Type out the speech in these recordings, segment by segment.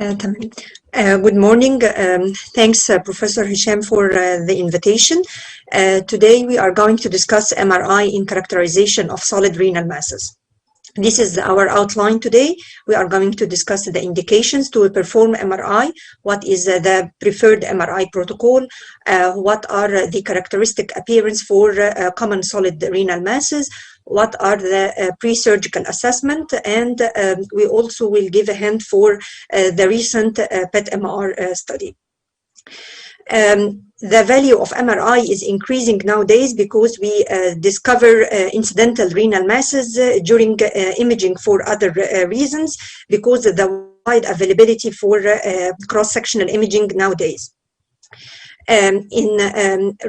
تمام. Good morning. Thanks, Professor Hisham, for the invitation. Today we are going to discuss MRI in characterization of solid renal masses. This is our outline today. We are going to discuss the indications to perform MRI, what is the preferred MRI protocol, what are the characteristic appearance for common solid renal masses, what are the pre-surgical assessment, and we also will give a hint for the recent PET MR study. The value of MRI is increasing nowadays because we discover incidental renal masses during imaging for other reasons, because of the wide availability for cross-sectional imaging nowadays.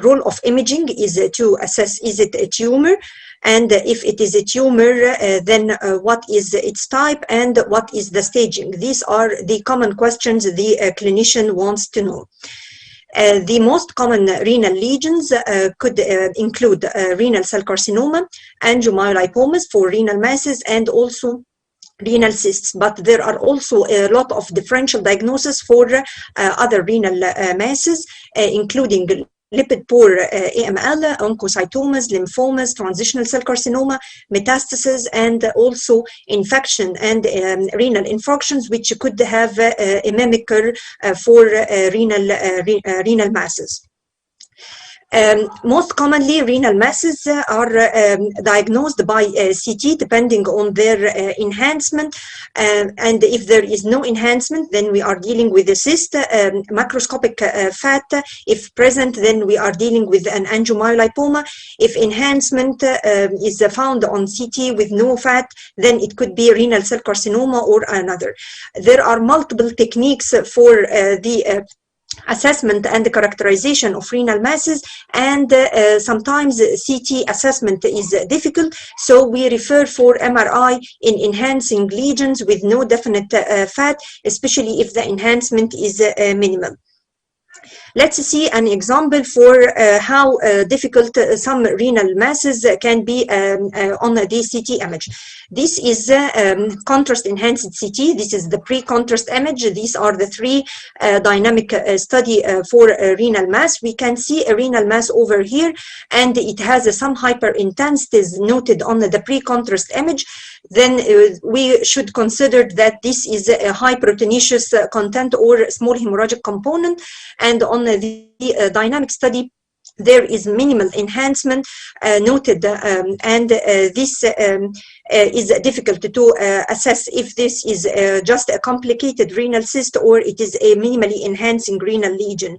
Role of imaging is to assess, is it a tumor? And if it is a tumor, then what is its type and what is the staging? These are the common questions the clinician wants to know. The most common renal lesions could include renal cell carcinoma, angiomyolipomas for renal masses, and also renal cysts. But there are also a lot of differential diagnoses for other renal masses, including lipid-poor AML, oncocytomas, lymphomas, transitional cell carcinoma, metastasis, and also infection and renal infarctions, which could have a mimicker for renal masses. Most commonly, renal masses are diagnosed by CT depending on their enhancement, and if there is no enhancement, then we are dealing with a cyst. Macroscopic fat, if present, then we are dealing with an angiomyolipoma. If enhancement is found on CT with no fat, then it could be renal cell carcinoma or another. There are multiple techniques for the assessment and the characterization of renal masses, and sometimes CT assessment is difficult, so we refer for MRI in enhancing lesions with no definite fat, especially if the enhancement is minimal. Let's see an example for how difficult some renal masses can be on the CT image. This is contrast enhanced CT. This is the pre-contrast image. These are the three dynamic study for renal mass. We can see a renal mass over here, and it has some hyperintensities noted on the pre-contrast image. Then we should consider that this is a high proteinaceous content or small hemorrhagic component, and on the dynamic study there is minimal enhancement noted, and this is difficult to assess if this is just a complicated renal cyst or it is a minimally enhancing renal lesion.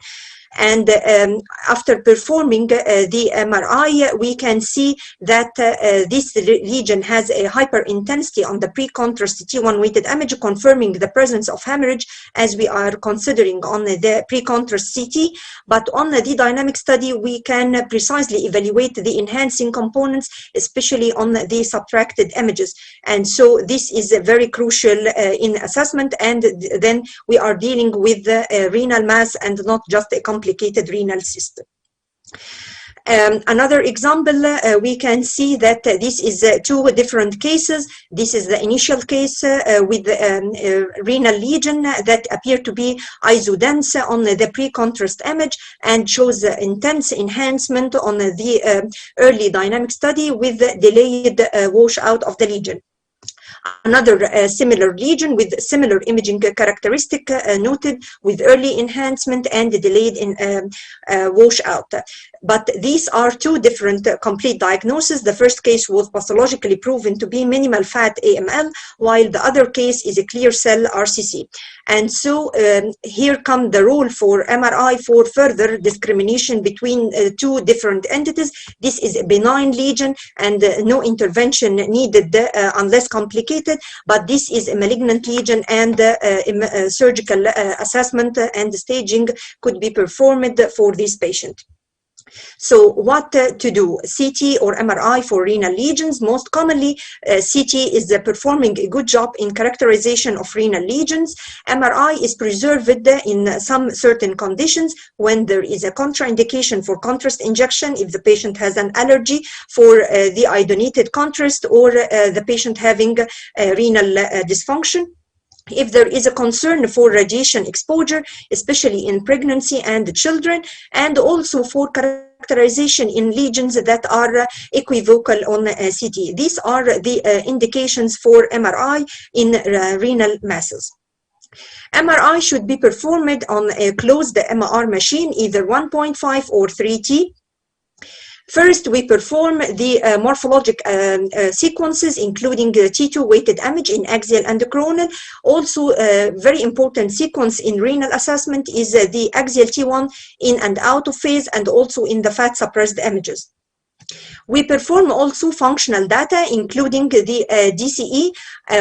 And after performing the MRI, we can see that this lesion has a hyperintensity on the pre-contrast T1 weighted image, confirming the presence of hemorrhage as we are considering on the pre-contrast CT. But on the dynamic study, we can precisely evaluate the enhancing components, especially on the subtracted images. And so this is very crucial in assessment, and then we are dealing with the renal mass and not just a complicated renal system. Another example, we can see that this is two different cases. This is the initial case with renal lesion that appear to be isodense on the pre-contrast image and shows intense enhancement on the early dynamic study with delayed washout of the lesion. Another similar lesion with similar imaging characteristic noted with early enhancement and delayed washout. But these are two different complete diagnoses. The first case was pathologically proven to be minimal fat AML, while the other case is a clear cell RCC. And so here come the role for MRI for further discrimination between two different entities. This is a benign lesion and no intervention needed unless complicated, but this is a malignant lesion, and surgical assessment and staging could be performed for this patient. So what to do? CT or MRI for renal lesions? Most commonly, CT is performing a good job in characterization of renal lesions. MRI is preserved in some certain conditions when there is a contraindication for contrast injection, if the patient has an allergy for the iodinated contrast, or the patient having renal dysfunction. if there is a concern for radiation exposure, especially in pregnancy and children, and also for characterization in lesions that are equivocal on CT. These are the indications for MRI in renal masses. MRI should be performed on a closed MR machine, either 1.5 or 3T. First, we perform the morphologic sequences, including the T2 weighted image in axial and coronal. Also, a very important sequence in renal assessment is the axial T1 in and out of phase, and also in the fat suppressed images. We perform also functional data, including the DCE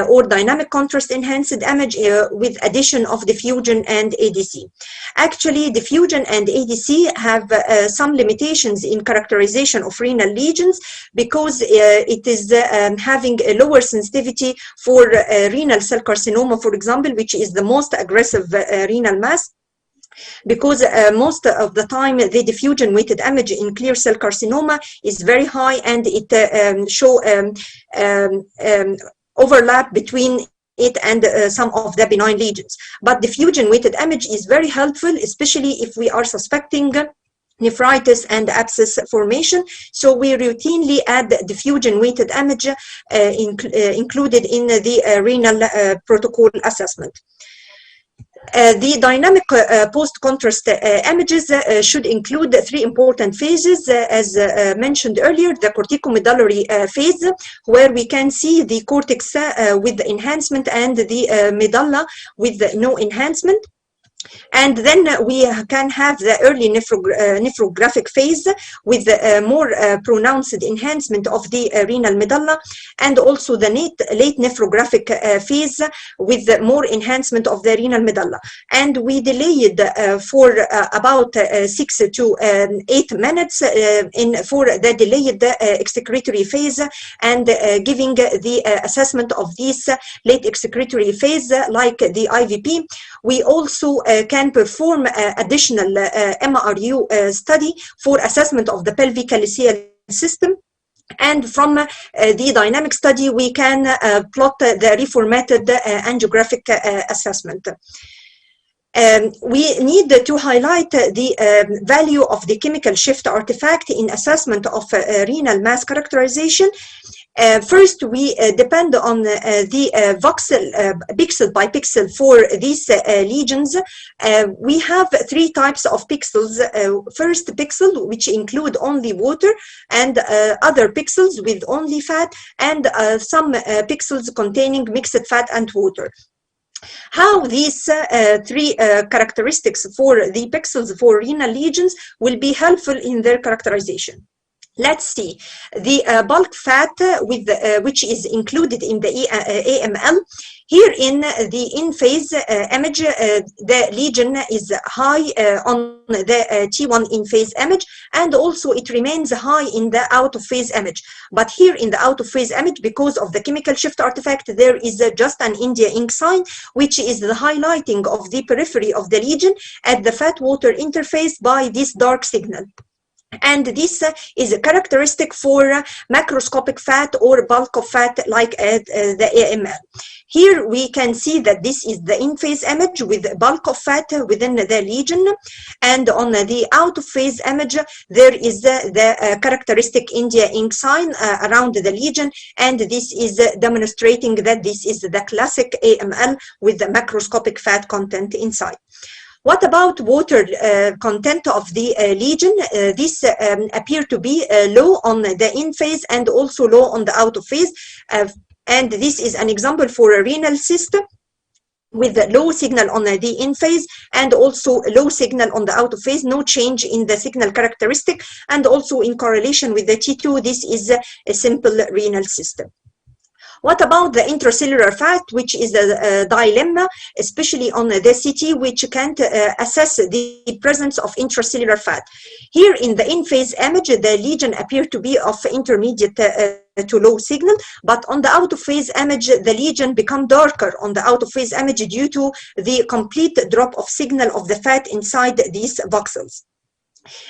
or dynamic contrast enhanced image with addition of diffusion and ADC. Actually, diffusion and ADC have some limitations in characterization of renal lesions because it is having a lower sensitivity for renal cell carcinoma, for example, which is the most aggressive renal mass. Because most of the time the diffusion weighted image in clear cell carcinoma is very high, and it show overlap between it and some of the benign lesions. But diffusion weighted image is very helpful, especially if we are suspecting nephritis and abscess formation. So we routinely add diffusion weighted image included in the renal protocol assessment. The dynamic post-contrast images should include three important phases, as mentioned earlier: the corticomedullary phase, where we can see the cortex with the enhancement and the medulla with no enhancement. And then we can have the early nephrographic phase with more pronounced enhancement of the renal medulla, and also the late nephrographic phase with more enhancement of the renal medulla. And we delayed for about 6 to 8 minutes for the delayed excretory phase, and giving the assessment of this late excretory phase like the IVP. We also can perform additional MRU study for assessment of the pelvic calyceal system. And from the dynamic study, we can plot the reformatted angiographic assessment. We need to highlight the value of the chemical shift artifact in assessment of renal mass characterization. First, we depend on the voxel pixel by pixel for these lesions. We have three types of pixels. First pixel, which include only water, and other pixels with only fat, and some pixels containing mixed fat and water. How these three characteristics for the pixels for renal lesions will be helpful in their characterization. Let's see the bulk fat with which is included in the AML. Here in the in-phase image, the lesion is high on the T1 in-phase image, and also it remains high in the out-of-phase image. But here in the out-of-phase image, because of the chemical shift artifact, there is just an India ink sign, which is the highlighting of the periphery of the lesion at the fat-water interface by this dark signal. And this is a characteristic for macroscopic fat or bulk of fat like the AML. Here we can see that this is the in-phase image with bulk of fat within the lesion, and on the out-of-phase image there is the characteristic India ink sign around the lesion, and this is demonstrating that this is the classic AML with the macroscopic fat content inside. What about water content of the lesion? This appear to be low on the in-phase and also low on the out-of-phase. And this is an example for a renal cyst with low signal on the in-phase and also low signal on the out-of-phase, no change in the signal characteristic, and also in correlation with the T2, this is a simple renal system. What about the intracellular fat, which is a dilemma, especially on the CT, which can't assess the presence of intracellular fat? Here in the in-phase image, the lesion appear to be of intermediate to low signal, but on the out-of-phase image, the lesion become darker on the out-of-phase image due to the complete drop of signal of the fat inside these voxels.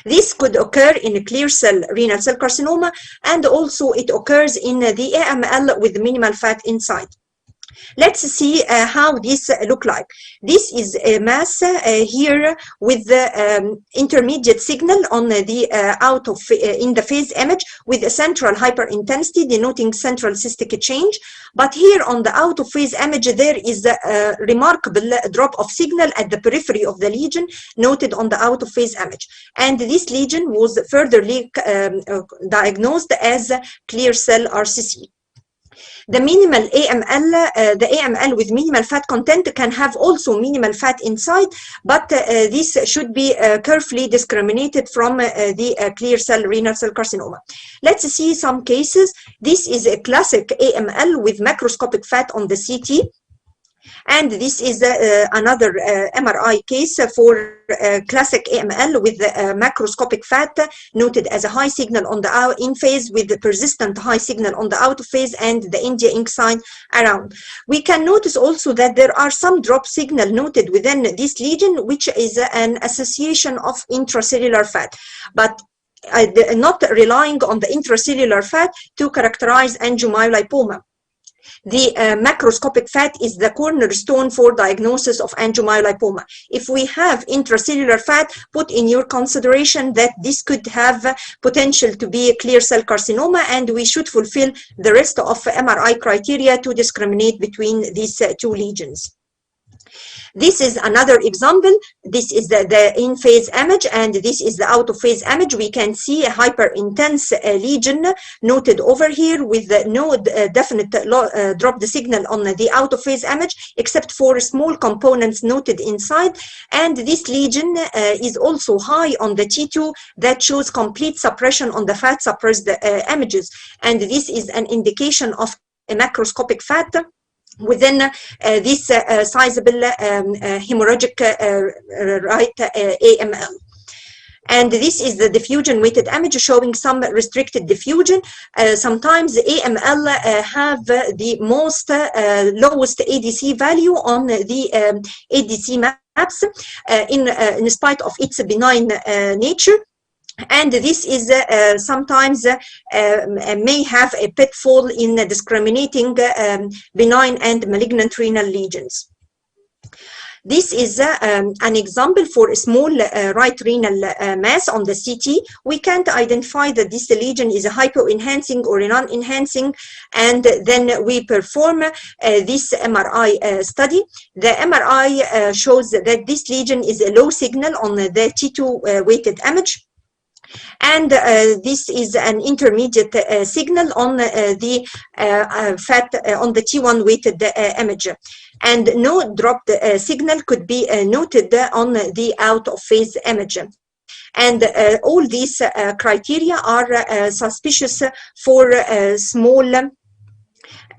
This could occur in a clear cell renal cell carcinoma, and also it occurs in the AML with minimal fat inside. Let's see how this look like. This is a mass here with the intermediate signal on the out of in the phase image with a central hyperintensity denoting central cystic change. But here on the out of phase image, there is a remarkable drop of signal at the periphery of the lesion noted on the out of phase image. And this lesion was furtherly diagnosed as clear cell RCC. The minimal AML, the AML with minimal fat content can have also minimal fat inside, but this should be carefully discriminated from the clear cell renal cell carcinoma. Let's see some cases. This is a classic AML with macroscopic fat on the CT. And this is another MRI case for classic AML with macroscopic fat noted as a high signal on the in phase with the persistent high signal on the out of phase and the India ink sign around. We can notice also that there are some drop signal noted within this lesion, which is an association of intracellular fat, but not relying on the intracellular fat to characterize angiomyolipoma. The macroscopic fat is the cornerstone for diagnosis of angiomyolipoma. If we have intracellular fat, put in your consideration that this could have potential to be a clear cell carcinoma, and we should fulfill the rest of MRI criteria to discriminate between these two lesions. This is another example. This is the in-phase image, and this is the out-of-phase image. We can see a hyper-intense lesion noted over here with no definite drop the signal on the out-of-phase image, except for small components noted inside. And this lesion is also high on the T2 that shows complete suppression on the fat-suppressed images. And this is an indication of a macroscopic fat within this sizable hemorrhagic right AML. And this is the diffusion weighted image showing some restricted diffusion. Sometimes AML have the most lowest ADC value on the ADC maps in spite of its benign nature. And this is sometimes may have a pitfall in discriminating benign and malignant renal lesions. This is an example for a small right renal mass on the CT. We can't identify that this lesion is a hypo-enhancing or non-enhancing, and then we perform this MRI study. The MRI shows that this lesion is a low signal on the T2 weighted image. And this is an intermediate signal on the fat on the T1 weighted image. And no dropped signal could be noted on the out of phase image. And all these criteria are suspicious for small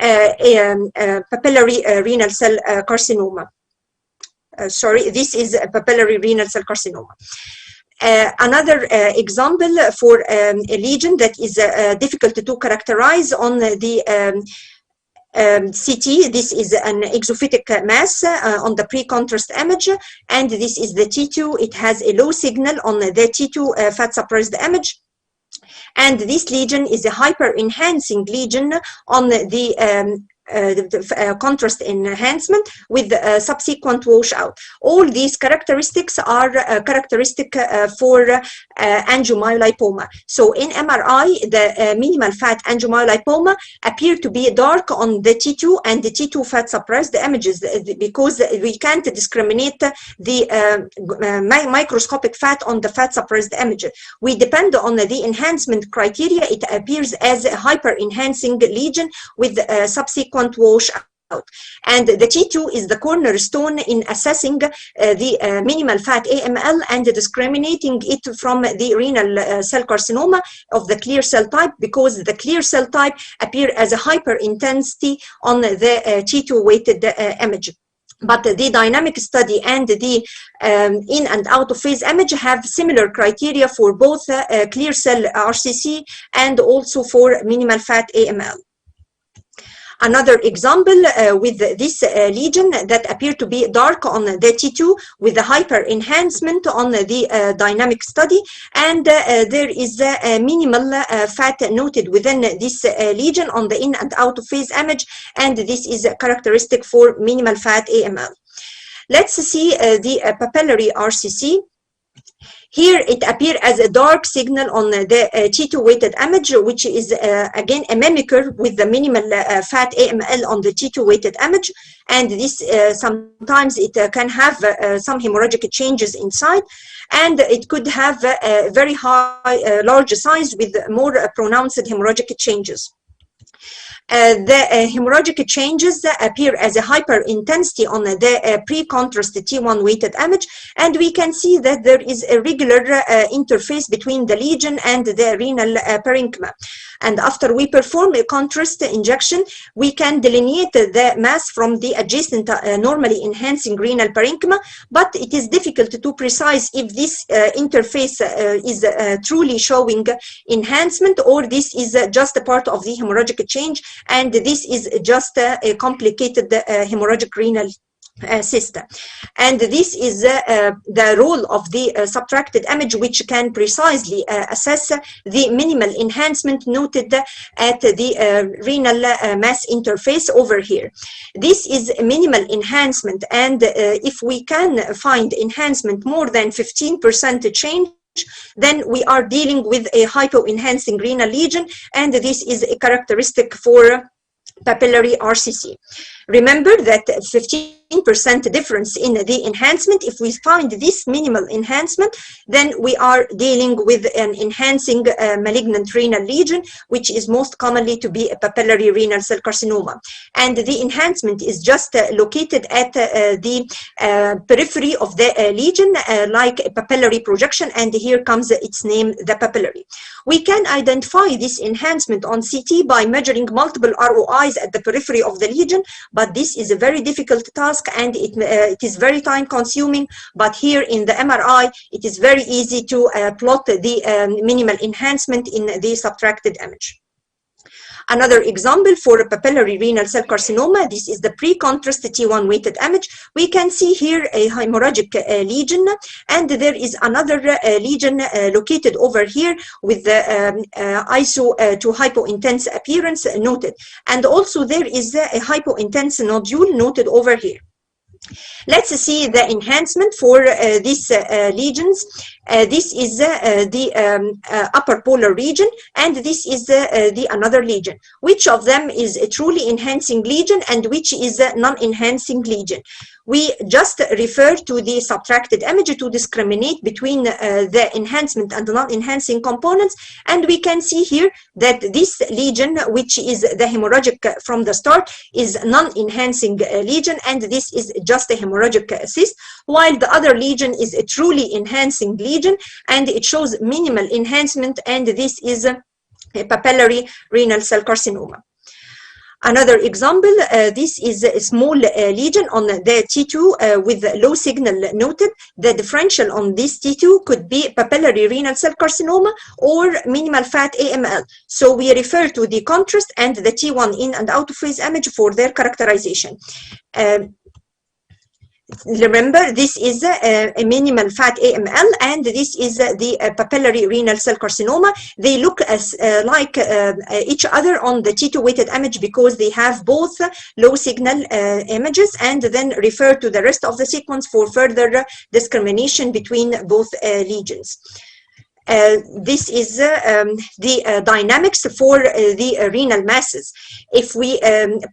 papillary renal cell carcinoma. Sorry, this is a papillary renal cell carcinoma. Another example for a lesion that is difficult to characterize on the CT. This is an exophytic mass on the pre-contrast image, and this is the T2. It has a low signal on the T2 fat suppressed image. And this lesion is a hyper-enhancing lesion on the contrast enhancement with subsequent washout. All these characteristics are characteristic for angiomyolipoma. So in MRI, the minimal fat angiomyolipoma appear to be dark on the T2 and the T2 fat suppressed images because we can't discriminate the microscopic fat on the fat suppressed image. We depend on the enhancement criteria. It appears as a hyper enhancing lesion with subsequent wash out. And the T2 is the cornerstone in assessing the minimal fat AML and discriminating it from the renal cell carcinoma of the clear cell type, because the clear cell type appear as a hyper intensity on the T2 weighted image. But the dynamic study and the in and out of phase image have similar criteria for both clear cell RCC and also for minimal fat AML. Another example with this lesion that appear to be dark on the T2 with the hyper enhancement on the dynamic study, and there is a minimal fat noted within this lesion on the in and out of phase image, and this is characteristic for minimal fat AML. Let's see the papillary RCC. Here it appears as a dark signal on the T2 weighted image, which is again a mimicker with the minimal fat AML on the T2 weighted image, and this sometimes it can have some hemorrhagic changes inside, and it could have a very high large size with more pronounced hemorrhagic changes. The hemorrhagic changes appear as a hyperintensity on the pre-contrast T1 weighted image, and we can see that there is a regular interface between the lesion and the renal parenchyma. And after we perform a contrast injection, we can delineate the mass from the adjacent normally enhancing renal parenchyma, but it is difficult to precise if this interface is truly showing enhancement, or this is just a part of the hemorrhagic change, and this is just a complicated hemorrhagic renal cyst. And this is the role of the subtracted image, which can precisely assess the minimal enhancement noted at the renal mass interface over here. This is minimal enhancement, and if we can find enhancement more than 15% change, then we are dealing with a hypoenhancing renal lesion, and this is a characteristic for papillary RCC. Remember that 15% difference in the enhancement, if we find this minimal enhancement, then we are dealing with an enhancing malignant renal lesion, which is most commonly to be a papillary renal cell carcinoma. And the enhancement is just located at the periphery of the lesion, like a papillary projection, and here comes its name, the papillary. We can identify this enhancement on CT by measuring multiple ROIs at the periphery of the lesion, but this is a very difficult task, and it is very time consuming. But here in the MRI, it is very easy to plot the minimal enhancement in the subtracted image. Another example for a papillary renal cell carcinoma, this is the pre-contrast T1 weighted image. We can see here a hemorrhagic lesion, and there is another lesion located over here with the iso to hypointense appearance noted. And also there is a hypointense nodule noted over here. Let's see the enhancement for these lesions. This is the upper polar region, and this is the another lesion. Which of them is a truly enhancing lesion and which is a non-enhancing lesion? We just refer to the subtracted image to discriminate between the enhancement and the non-enhancing components, and we can see here that this lesion, which is the hemorrhagic from the start, is non-enhancing lesion, and this is just a hemorrhagic cyst, while the other lesion is a truly enhancing lesion, and it shows minimal enhancement, and this is a papillary renal cell carcinoma. Another example, this is a small lesion on the T2 with low signal noted. The differential on this T2 could be papillary renal cell carcinoma or minimal fat AML. So we refer to the contrast and the T1 in and out of phase image for their characterization. Remember, this is a minimal fat AML, and this is the papillary renal cell carcinoma. They look as like each other on the T2 weighted image because they have both low signal images, and then refer to the rest of the sequence for further discrimination between both lesions. This is the dynamics for the renal masses. If we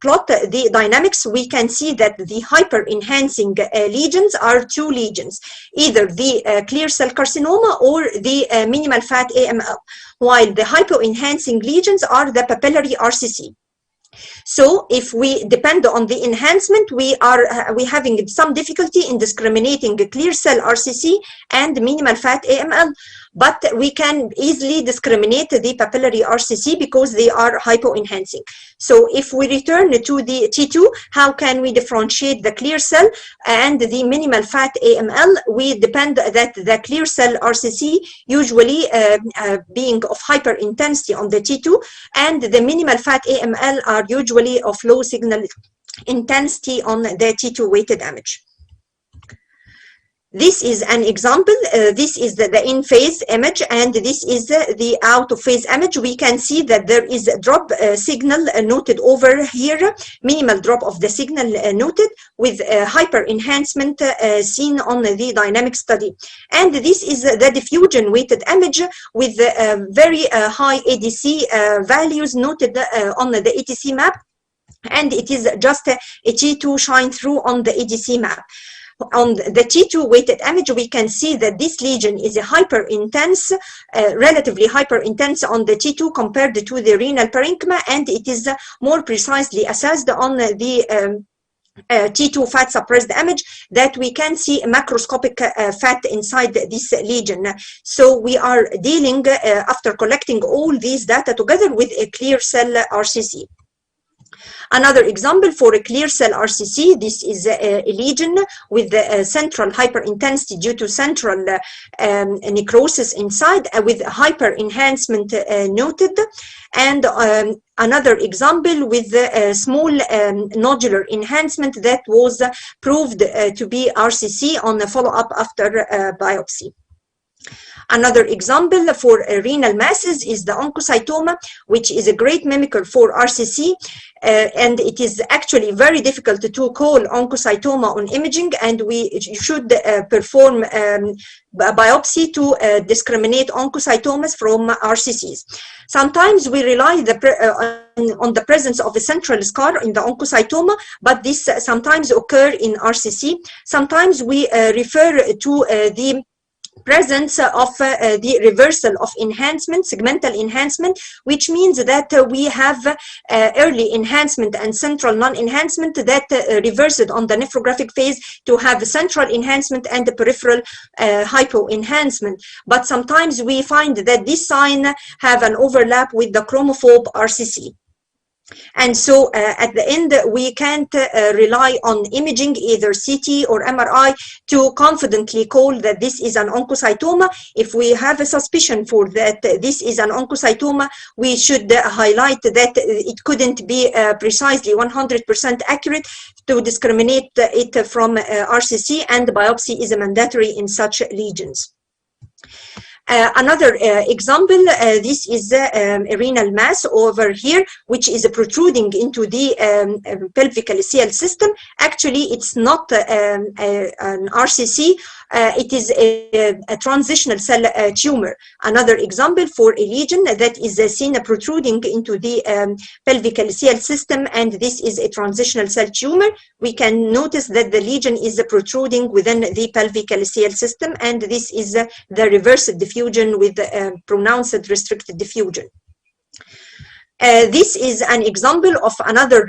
plot the dynamics, we can see that the hyper-enhancing lesions are two lesions, either the clear cell carcinoma or the minimal fat AML, while the hypo-enhancing lesions are the papillary RCC. So if we depend on the enhancement, we having some difficulty in discriminating clear cell RCC and minimal fat AML. but we can easily discriminate the papillary RCC because they are hypoenhancing. So if we return to the T2, how can we differentiate the clear cell and the minimal fat AML? We depend that the clear cell RCC usually being of hyperintensity on the T2, and the minimal fat AML are usually of low signal intensity on the T2 weighted image. This is an example. This is the in-phase image, and this is the out-of-phase image. We can see that there is a drop signal noted over here, minimal drop of the signal noted, with hyper-enhancement seen on the dynamic study. And this is the diffusion weighted image with very high ADC values noted on the ATC map, and it is just a T2 shine through on the ADC map. On the T2 weighted image, we can see that this lesion is a hyper-intense, relatively hyper-intense on the T2 compared to the renal parenchyma, and it is more precisely assessed on the T2 fat suppressed image, that we can see a macroscopic fat inside this lesion. So we are dealing, after collecting all these data together, with a clear cell RCC. Another example for a clear cell RCC, this is a lesion with the central hyperintensity due to central necrosis inside, with hyper enhancement noted. And another example with a small nodular enhancement that was proved to be RCC on a follow-up after biopsy. Another example for renal masses is the oncocytoma, which is a great mimicker for RCC, and it is actually very difficult to call oncocytoma on imaging, and we should perform biopsy to discriminate oncocytomas from RCCs. Sometimes we rely on the presence of a central scar in the oncocytoma, but this sometimes occurs in RCC. Sometimes we refer to the presence of the reversal of enhancement, segmental enhancement, which means that we have early enhancement and central non-enhancement that reversed on the nephrographic phase to have central enhancement and the peripheral hypo-enhancement. But sometimes we find that this sign have an overlap with the chromophobe RCC. And so at the end, we can't rely on imaging, either CT or MRI, to confidently call that this is an oncocytoma. If we have a suspicion for that this is an oncocytoma, we should highlight that it couldn't be precisely 100% accurate to discriminate it from RCC, and biopsy is mandatory in such lesions. Another example, this is a renal mass over here, which is protruding into the pelvic calyceal system. Actually, it's not an RCC, it is a transitional cell tumor. Another example for a lesion that is seen protruding into the pelvic calyceal system, and this is a transitional cell tumor. We can notice that the lesion is protruding within the pelvic calyceal system, and this is the reverse diffusion with pronounced restricted diffusion. This is an example of another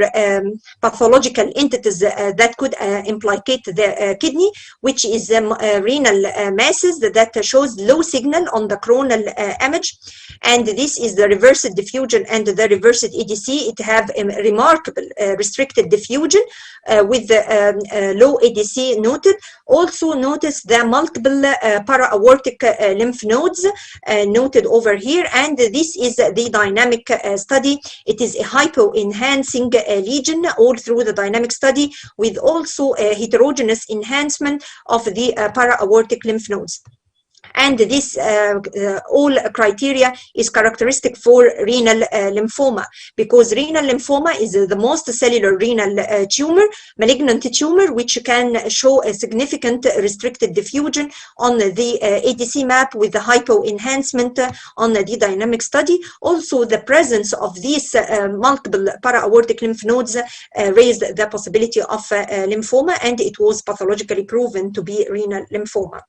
pathological entities that could implicate the kidney, which is renal masses that shows low signal on the coronal image, and this is the reversed diffusion and the reversed EDC. It have a remarkable restricted diffusion with the low ADC noted. Also notice the multiple para-aortic lymph nodes noted over here, and this is the dynamic study. It is a hypo-enhancing lesion all through the dynamic study, with also a heterogeneous enhancement of the para-aortic lymph nodes. And this all criteria is characteristic for renal lymphoma, because renal lymphoma is the most cellular renal tumor, malignant tumor, which can show a significant restricted diffusion on the ADC map with the hypo-enhancement on the dynamic study. Also, the presence of these multiple para-aortic lymph nodes raised the possibility of lymphoma, and it was pathologically proven to be renal lymphoma.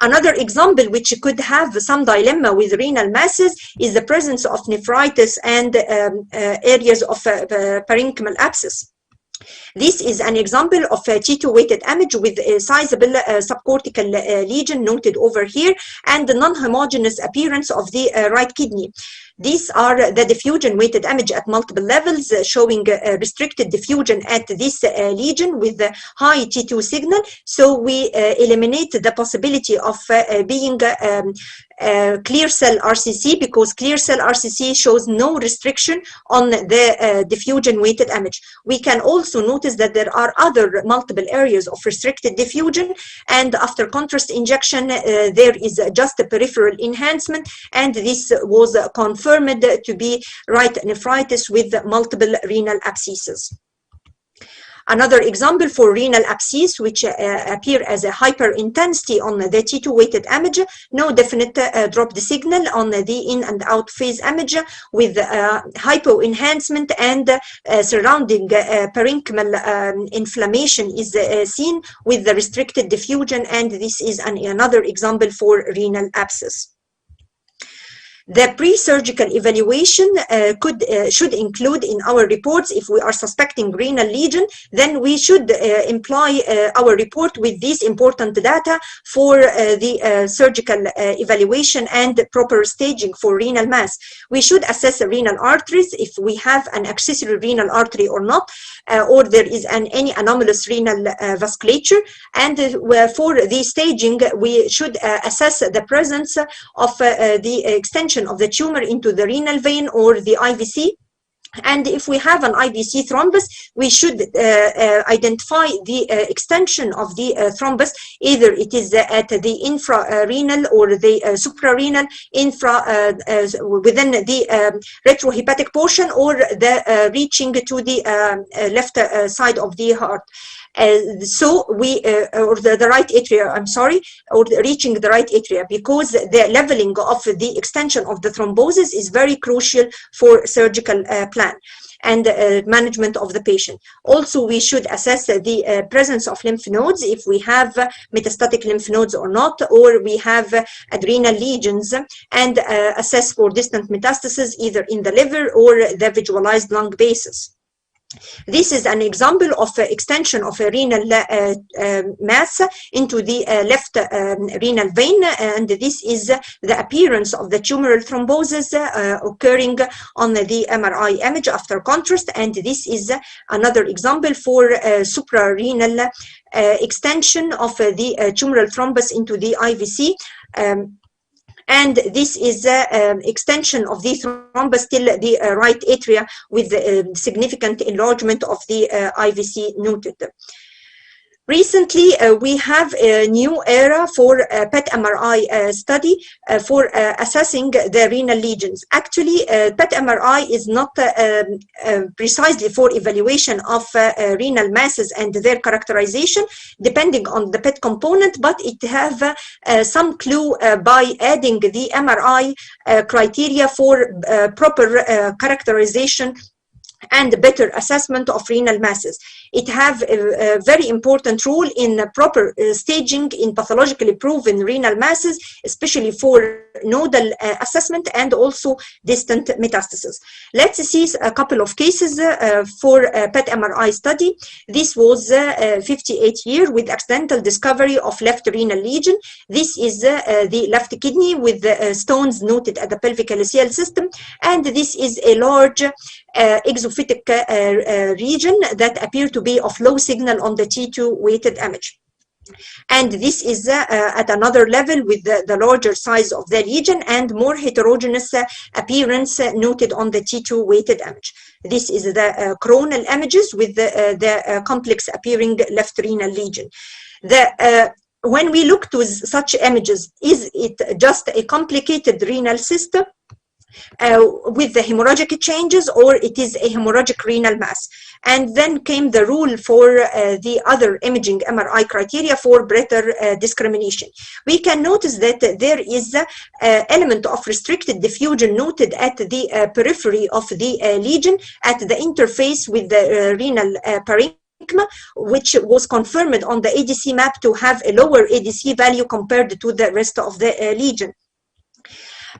Another example which could have some dilemma with renal masses is the presence of nephritis and areas of parenchymal abscess. This is an example of a T2 weighted image with a sizable subcortical lesion noted over here, and the non-homogeneous appearance of the right kidney. These are the diffusion weighted image at multiple levels, showing restricted diffusion at this lesion with the high T2 signal. So we eliminate the possibility of being clear cell RCC, because clear cell RCC shows no restriction on the diffusion weighted image. We can also notice that there are other multiple areas of restricted diffusion, and after contrast injection there is just a peripheral enhancement, and this was confirmed to be right nephritis with multiple renal abscesses. Another example for renal abscess, which appear as a hyperintensity on the T2 weighted image, no definite drop the signal on the in and out phase image, with hypo enhancement and surrounding parenchymal inflammation is seen with the restricted diffusion, and this is another example for renal abscess. The pre-surgical evaluation should include in our reports, if we are suspecting renal lesion, then we should imply our report with these important data for the surgical evaluation and proper staging for renal mass. We should assess the renal arteries if we have an accessory renal artery or not, or there is any anomalous renal vasculature. And for the staging, we should assess the presence of the extension of the tumor into the renal vein or the IVC. And if we have an IVC thrombus, we should identify the extension of the thrombus, either it is at the infrarenal or the suprarenal, within the retrohepatic portion, or the reaching to the left side of the heart. So we or the right atria, I'm sorry, or reaching the right atria, because the leveling of the extension of the thrombosis is very crucial for surgical plan and management of the patient. Also, we should assess the presence of lymph nodes, if we have metastatic lymph nodes or not, or we have adrenal lesions, and assess for distant metastasis either in the liver or the visualized lung basis. This is an example of extension of a renal mass into the left renal vein, and this is the appearance of the tumoral thrombosis occurring on the MRI image after contrast, and this is another example for suprarenal extension of the tumoral thrombus into the IVC. And this is extension of the thrombus till the right atria with significant enlargement of the IVC noted. Recently, we have a new era for PET MRI study for assessing the renal lesions. Actually, PET MRI is not precisely for evaluation of renal masses and their characterization, depending on the PET component, but it have some clue by adding the MRI criteria for proper characterization and better assessment of renal masses. It have a very important role in proper staging in pathologically proven renal masses, especially for nodal assessment and also distant metastasis. Let's see a couple of cases for PET MRI study. This was 58-year with accidental discovery of left renal lesion. This is the left kidney with stones noted at the pelvic calyceal system, and this is a large exophytic region that appear to be of low signal on the T2 weighted image. And this is at another level with the larger size of the lesion and more heterogeneous appearance noted on the T2 weighted image. This is the coronal images with the complex appearing left renal lesion. When we look to such images, is it just a complicated renal system with the hemorrhagic changes, or it is a hemorrhagic renal mass? And then came the rule for the other imaging MRI criteria for better discrimination. We can notice that there is an element of restricted diffusion noted at the periphery of the lesion at the interface with the renal parenchyma, which was confirmed on the ADC map to have a lower ADC value compared to the rest of the lesion.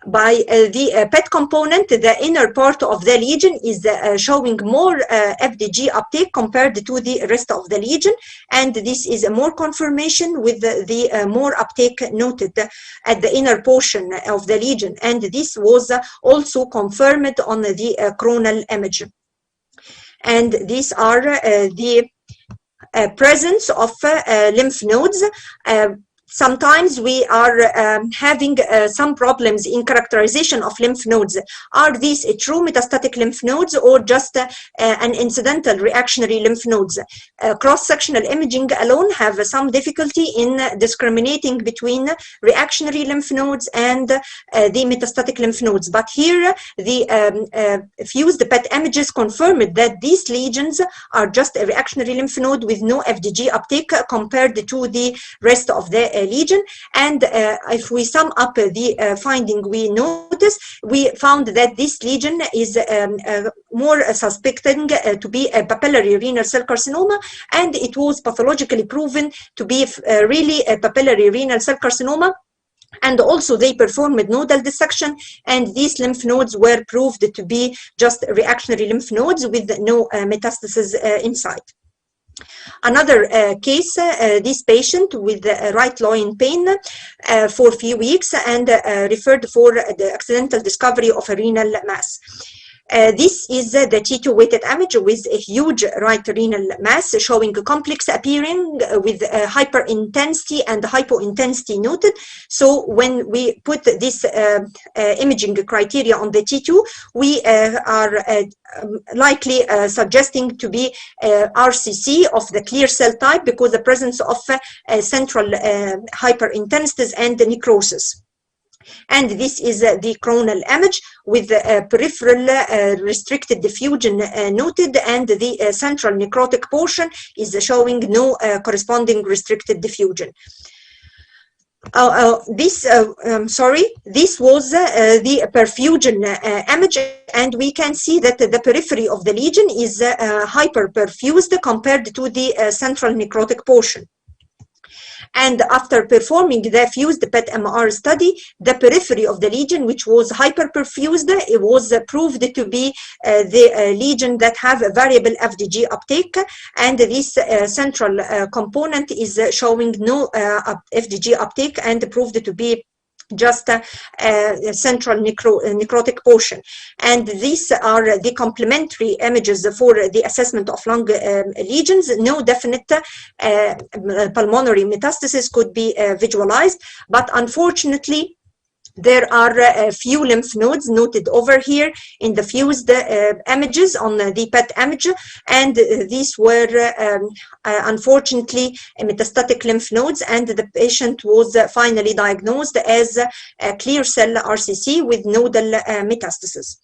By the PET component, the inner part of the lesion is showing more FDG uptake compared to the rest of the lesion, and this is more confirmation with the more uptake noted at the inner portion of the lesion, and this was also confirmed on the coronal image. And these are the presence of lymph nodes. Sometimes we are having some problems in characterization of lymph nodes. Are these true metastatic lymph nodes or just an incidental reactionary lymph nodes? Cross-sectional imaging alone have some difficulty in discriminating between reactionary lymph nodes and the metastatic lymph nodes. But here, the fused PET images confirmed that these lesions are just a reactionary lymph node with no FDG uptake compared to the rest of the lesion. And if we sum up the finding we noticed, we found that this lesion is more suspecting to be a papillary renal cell carcinoma, and it was pathologically proven to be really a papillary renal cell carcinoma. And also they performed nodal dissection, and these lymph nodes were proved to be just reactionary lymph nodes with no metastasis inside. Another case, this patient with right loin pain for a few weeks and referred for the accidental discovery of a renal mass. This is the T2 weighted image with a huge right renal mass showing complex appearing with hyperintensity and hypointensity noted. So when we put this imaging criteria on the T2, we are likely suggesting to be RCC of the clear cell type because the presence of central hyperintensities and necrosis. And this is the coronal image with the peripheral restricted diffusion noted, and the central necrotic portion is showing no corresponding restricted diffusion. This was the perfusion image, and we can see that the periphery of the lesion is hyperperfused compared to the central necrotic portion. And after performing the fused PET MR study, the periphery of the lesion, which was hyperperfused, it was proved to be the lesion that have a variable FDG uptake, and this central component is showing no FDG uptake and proved to be just central necrotic portion. And these are the complementary images for the assessment of lung lesions. No definite pulmonary metastasis could be visualized, but unfortunately there are a few lymph nodes noted over here in the fused images on the PET image, and these were unfortunately metastatic lymph nodes, and the patient was finally diagnosed as a clear cell RCC with nodal metastasis.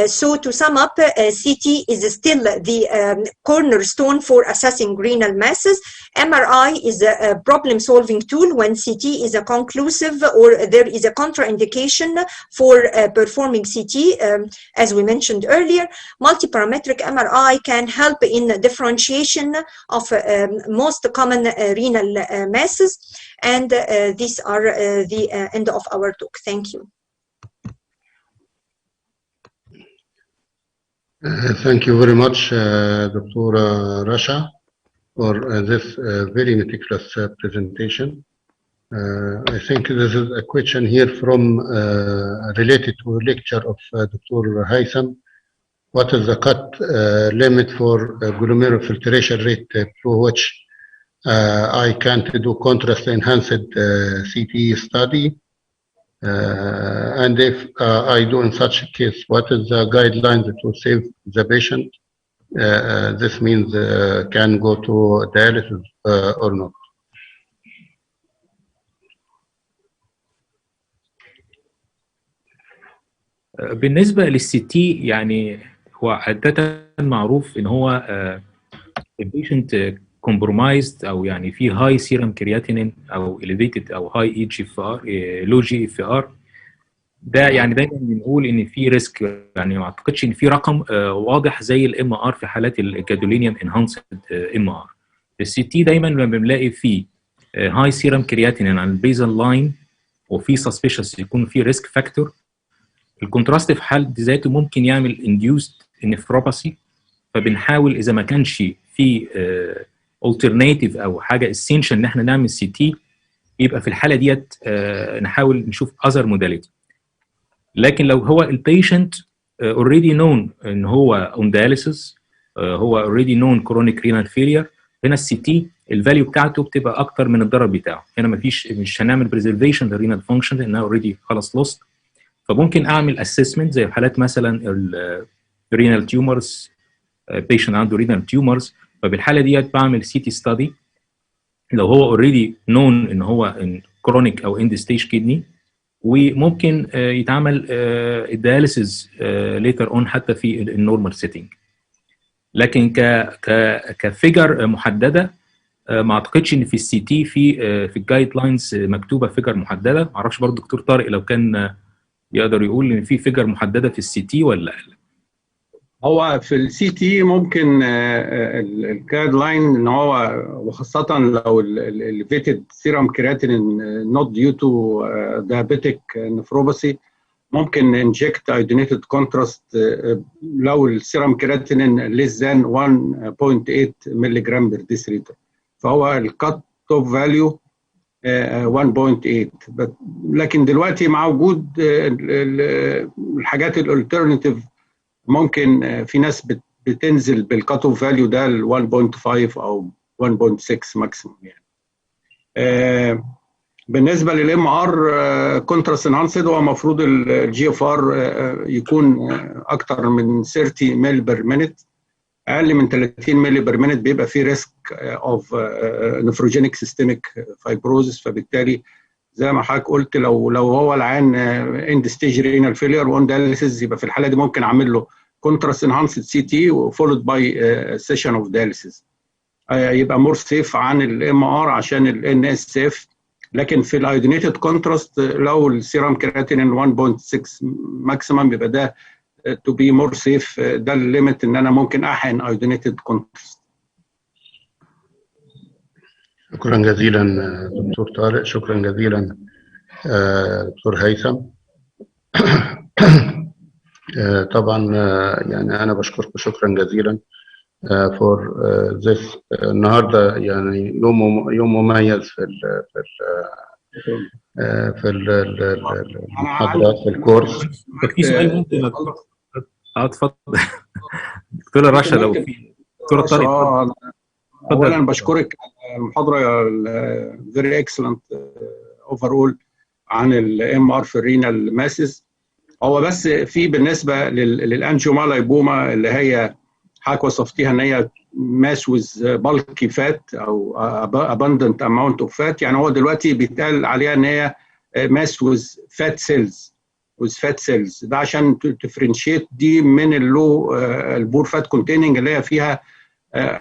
So to sum up, CT is still the cornerstone for assessing renal masses. MRI is a problem-solving tool when CT is a conclusive or there is a contraindication for performing CT, as we mentioned earlier. Multiparametric MRI can help in differentiation of most common renal masses. And these are the end of our talk. Thank you. Thank you very much, Dr. Rasha, for this very meticulous presentation. I think this is a question here from related to a lecture of Dr. Haytham. What is the cut limit for glomerular filtration rate through which I can't do contrast-enhanced CT study? And if I do in such a case, what is the guideline to save the patient? This means can go to dialysis or not. بالنسبة للCT يعني هو عادة معروف إن هو البيشنت compromised أو يعني في high serum creatinine أو elevated أو high EGFR low GFR. ده يعني دايما بنقول إن في ريسك، يعني ما أعتقدش إن في رقم واضح زي الMR في حالات الجادولينيوم enhanced MR. الCT دايما لما بنلاقي فيه high serum creatinine على البيزل لاين وفي سسبيشس يكون في ريسك فاكتور، الكونتراست في حد ذاته ممكن يعمل انديوست نفروباثي. فبنحاول اذا ما كانش في الترناتيف او حاجه اسينشال ان احنا نعمل سي تي، يبقى في الحاله ديت نحاول نشوف اذر موداليتي. لكن لو هو البيشنت اوريدي نون ان هو اون داياليسيس، هو اوريدي نون كرونيك رينال فيلير، هنا السي تي الفاليو بتاعته بتبقى اكتر من الضرر بتاعه. هنا مش هنعمل بريزرفيشن للرينال فانكشن لانها اوريدي خلاص لوست. فممكن اعمل اسسمنت زي حالات مثلا الرينال تيومرز، بيشنت عنده رينال تيومرز، فبالحاله ديت بعمل سي تي ستادي لو هو اوريدي نون ان هو كرونيك او اند ستيج كيدني، وممكن يتعمل الدياليسيس ليتر اون حتى في النورمال سيتنج. لكن كفيجر محدده ما اعتقدش ان في السي تي في الجايد لاينز مكتوبه فيجر محدده. ما اعرفش برضه دكتور طارق لو كان يقدر يقول ان في فيجر محدده في السي تي ولا لا. هو في السي تي ممكن الجايد لاين ان هو، وخاصه لو الفيتد سيرم كرياتين نوت ديو تو دايابيتيك نفروباثي، ممكن انجكت ايودينيتد كونتراست لو السيرم كرياتين ليس ذان 1.8 مللي جرام بير ديسيلتر. فهو الكات اوف فاليو 1.8. لكن دلوقتي مع وجود الحاجات الالترناتيف ممكن في ناس بتنزل بالكات اوف فاليو ده ل 1.5 او 1.6 ماكسيموم يعني. بالنسبه للام ار كونتراست انهانسد، هو المفروض الجي اف ار يكون اكتر من 30 مللي بير مينيت. اقل من 30 مللي بير مينيت بيبقى فيه ريسك اوف نفروجينيك سيستميك فايبروزس. فبالتالي زي ما حضرتك قلت لو هو العيان اند ستيج رينال فيلير وان داياليسيس، يبقى في الحاله دي ممكن اعمل له كونتراست انهانسد سي تي وفولود باي سيشن اوف داياليسيس، يبقى مور سيف عن الام ار عشان الان اس اف. لكن في الايودينيتد كونتراست لو السيرم كرياتين 1.6 ماكسيمم، يبقى ده تو بي مور سيف، ده الليميت ان انا ممكن احقن ايودينيتد كونتراست. شكرا جزيلا دكتور طارق، شكرا جزيلا دكتور هيثم. طبعا يعني انا بشكركم شكرا جزيلا فور ذس. النهارده يعني يوم مميز في المحاضرات في الكورس. في سؤال ممكن اتفضل دكتور رشا لو في دكتور طارق. اولا بشكرك على المحاضره فيري اكسلنت اوفر عن الام ار في الرينال ماسز. هو بس في بالنسبه للانجيومالايبوما اللي هي حضرتك وصفتيها ان هي ماس ويز بالكي فات او اباندنت اماونت اوف فات، يعني هو دلوقتي بيتقال عليها ان هي ماس ويز فات سيلز ده عشان تفرنشيت دي من اللو البور فات كونتيننج اللي هي فيها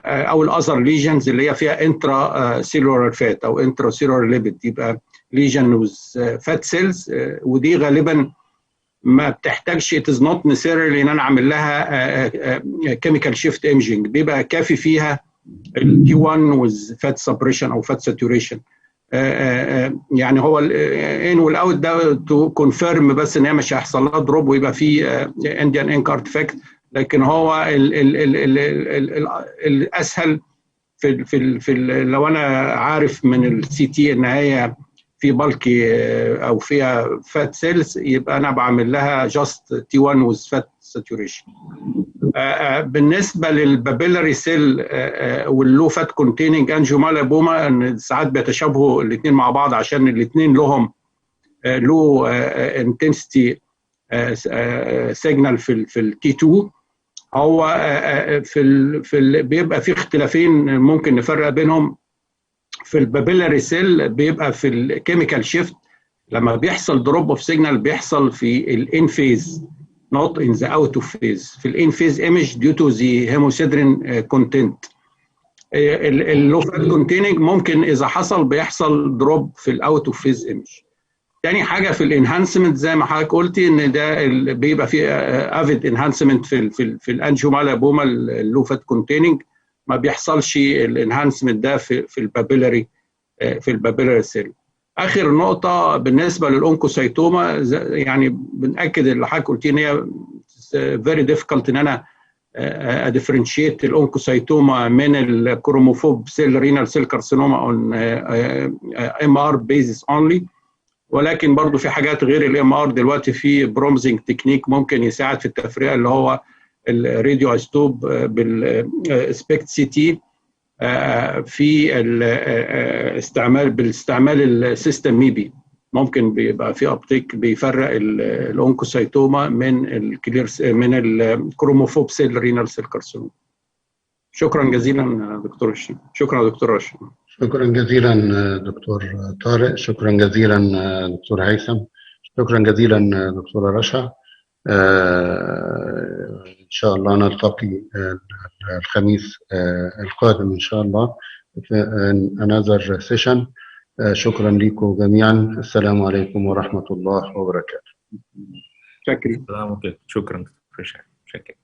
او الاذر ليجنز اللي هي فيها انترا سيلولار فات او انترا سيلولار ليبيد، يبقى ليجن ويز فات سيلز. ودي غالبا ما بتحتاجش it is not necessarily ان انا اعمل لها chemical shift imaging، بيبقى كافي فيها ال T1 with fat suppression او fat saturation. يعني هو الان والاوت ده تو كونفيرم بس ان هي مش هيحصل لها دروب ويبقى في انديان انك ارتفاكت. لكن هو الاسهل في لو انا عارف من السي تي ان هي في بالكي او فيها فات سيلز، يبقى انا بعمل لها جاست تي 1 وذ فات ساتوريشن. بالنسبه للبابيلاري سيل واللو فات كونتيننج انجيومالايبوما، ان ساعات بيتشابهوا الاثنين مع بعض عشان الاثنين لهم لو انتنسيتي سيجنال في التي 2. هو بيبقى في اختلافين ممكن نفرق بينهم. في البابيلاري سيل بيبقى في الكيميكال شيفت لما بيحصل دروب اوف سيجنال بيحصل في الان فيز not in the out of phase. في الان فيز image due to the hemosiderin content. اللو فات كونتيننج ممكن اذا حصل بيحصل دروب في الاوت اوف فيز image. تاني حاجه في الانهانسمنت زي ما حضرتك قلتي ان ده بيبقى فيه افيد انهانسمنت في الانجيومالايبوما اللو فات كونتيننج، ما بيحصلش الانهانسمنت ده في البابيلاري سيل. اخر نقطه بالنسبه للاونكوسايتوما، يعني بناكد اللي حضرتك قلتيه ان هي فيري ديفيكالت ان انا اديفرنشيت الاونكوسايتوما من الكروموفوب سيل رينال سيل كارسينوما اون ام ار بيزس اونلي، ولكن برضو في حاجات غير الام ار دلوقتي، في برومزنج تكنيك ممكن يساعد في التفرقه اللي هو الراديو ايستوب بالسبكت سي تي في بالاستعمال السيستم ميبي، ممكن بيبقى في ابتيك بيفرق الاونكوسايتوما من الكروموفوب سيل رينال سيل كارسينوما. شكرا جزيلا دكتور هشام. شكرا دكتور رشا. شكرا جزيلا دكتور طارق. شكرا جزيلا دكتور هيثم. شكرا جزيلا دكتورة رشا. إن شاء الله نلتقي الخميس القادم إن شاء الله في another session. شكرا لكم جميعا. السلام عليكم ورحمة الله وبركاته. شكرا. شكرا. شكرا.